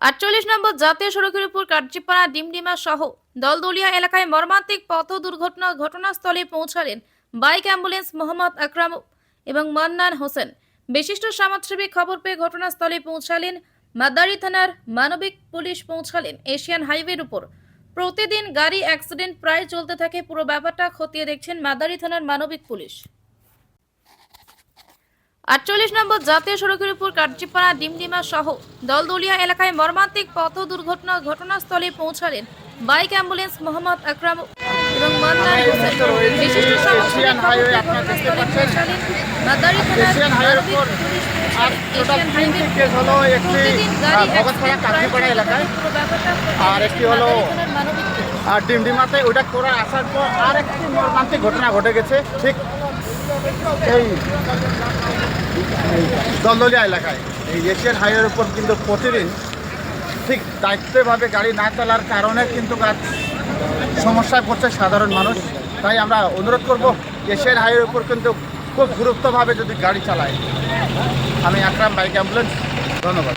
৪৮ নম্বর জাতীয় সড়কের উপর কার্যিপাড়া ডিমডিমা সহ দলদলিয়া এলাকায় মর্মান্তিক পথ ঘটনাস্থলে পৌঁছালেন বাইক অ্যাম্বুলেন্স মোহাম্মদ আকরাম এবং মান্নান হোসেন। বিশিষ্ট সমাজসেবী খবর পেয়ে ঘটনাস্থলে পৌঁছালেন। মাদারী থানার মানবিক পুলিশ পৌঁছালেন এশিয়ান হাইওয়ের উপর। প্রতিদিন গাড়ি অ্যাক্সিডেন্ট প্রায় চলতে থাকে, পুরো ব্যাপারটা খতিয়ে দেখছেন মাদারী থানার মানবিক পুলিশ। ৪৮ নম্বর জাতীয় সড়কের উপর কার্যিপাড়া ডিমডিমা সহ দলদলিয়া এলাকায় মর্মান্তিক পথ ঘটনাস্থলে পৌঁছালেন বাইক অ্যাম্বুলেন্স মোহাম্মদ আকরাম এবং মান্নান হোসেন। বিশিষ্ট সমাজসেবী খবর পেয়ে ঘটনাস্থলে পৌঁছালেন মাদারী থানার মানবিক পুলিশ। এশিয়ান হাইওয়ে প্রতিদিন গাড়ি অ্যাক্সিডেন্ট প্রায় চলতে থাকে, পুরো ব্যাপারটা খতিয়ে দেখছেন মাদারী থানার মানবিক পুলিশ। আর ডিমডিমাতে ওইটা করে আসার পর আর একটি মর্মান্তিক ঘটনা ঘটে গেছে ঠিক এই দলদলিয়া এলাকায়। এই এশিয়ান হাইওয়ের উপর কিন্তু প্রতিদিন ঠিক দায়িত্বভাবে গাড়ি না চলার কারণে কিন্তু সমস্যায় পড়ছে সাধারণ মানুষ। তাই আমরা অনুরোধ করব এশিয়ান হাইওয়ের উপর কিন্তু খুব গুরুত্বভাবে যদি গাড়ি চালায়। আমি আকরাম বাইক অ্যাম্বুলেন্স, ধন্যবাদ।